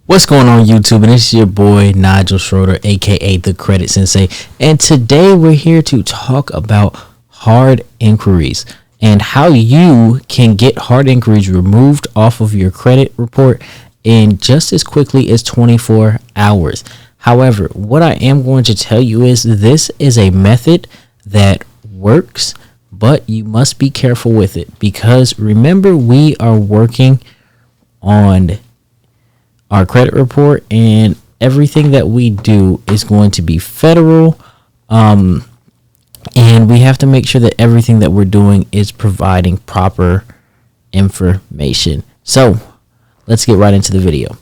What's going on YouTube? And it's your boy Nigel Schroeder, aka the Credit Sensei, and today we're here to talk about hard inquiries and how you can get hard inquiries removed off of your credit report in just as quickly as 24 hours. However, what I am going to tell you is this is a method that works, but you must be careful with it, because remember, we are working on our credit report, and everything that we do is going to be federal, and we have to make sure that everything that we're doing is providing proper information. So let's get right into the video.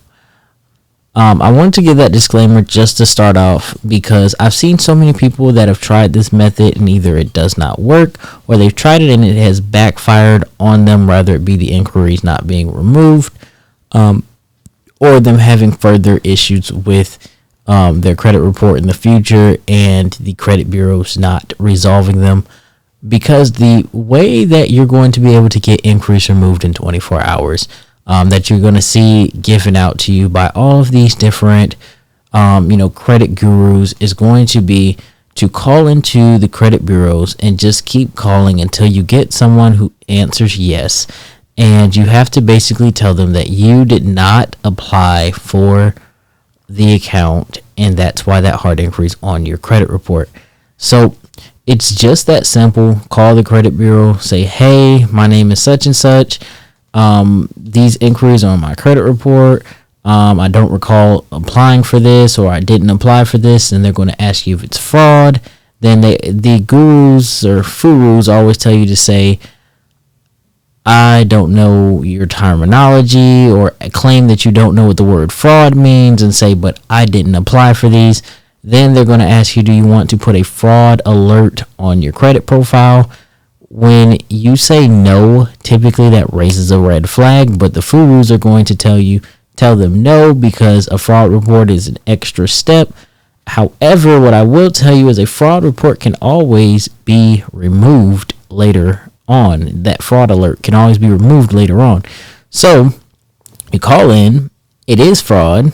I wanted to give that disclaimer just to start off, because I've seen so many people that have tried this method and either it does not work, or they've tried it and it has backfired on them, rather it be the inquiries not being removed, or them having further issues with their credit report in the future and the credit bureaus not resolving them. Because the way that you're going to be able to get inquiries removed in 24 hours, that you're going to see given out to you by all of these different credit gurus, is going to be to call into the credit bureaus and just keep calling until you get someone who answers yes. And you have to basically tell them that you did not apply for the account, and that's why that hard inquiry is on your credit report. So it's just that simple. Call the credit bureau, say, hey, my name is such and such. These inquiries are on my credit report. I don't recall applying for this, or I didn't apply for this. And they're going to ask you if it's fraud. Then the gurus or furus always tell you to say, I don't know your terminology, or claim that you don't know what the word fraud means and say, but I didn't apply for these. Then they're going to ask you, do you want to put a fraud alert on your credit profile? When you say no, typically that raises a red flag, but the furus are going to tell them no, because a fraud report is an extra step. However, what I will tell you is a fraud report can always be removed later on. That fraud alert can always be removed later on. So you call in, it is fraud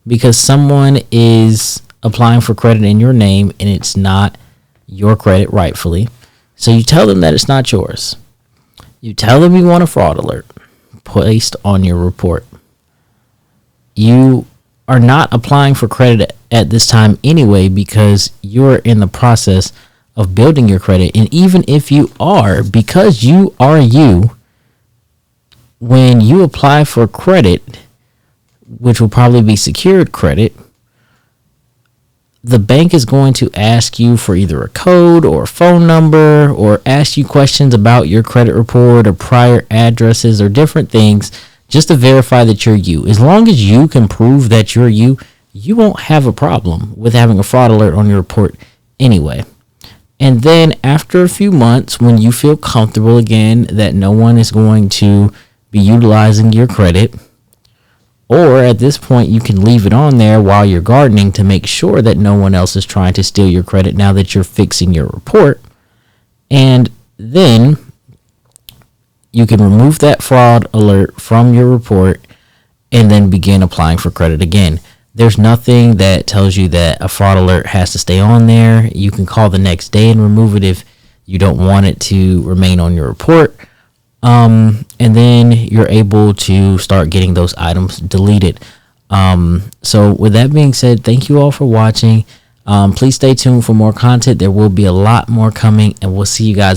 because someone is applying for credit in your name and it's not your credit rightfully. So you tell them that it's not yours. You tell them you want a fraud alert placed on your report. You are not applying for credit at this time anyway, because you're in the process of building your credit. And even if you are, because you are you, when you apply for credit, which will probably be secured credit, the bank is going to ask you for either a code or a phone number, or ask you questions about your credit report or prior addresses or different things, just to verify that you're you. As long as you can prove that you're you, you won't have a problem with having a fraud alert on your report anyway. And then after a few months, when you feel comfortable again that no one is going to be utilizing your credit, or at this point you can leave it on there while you're gardening to make sure that no one else is trying to steal your credit now that you're fixing your report. And then you can remove that fraud alert from your report and then begin applying for credit again. There's nothing that tells you that a fraud alert has to stay on there. You can call the next day and remove it if you don't want it to remain on your report. And then you're able to start getting those items deleted. So with that being said, thank you all for watching. Please stay tuned for more content. There will be a lot more coming, and we'll see you guys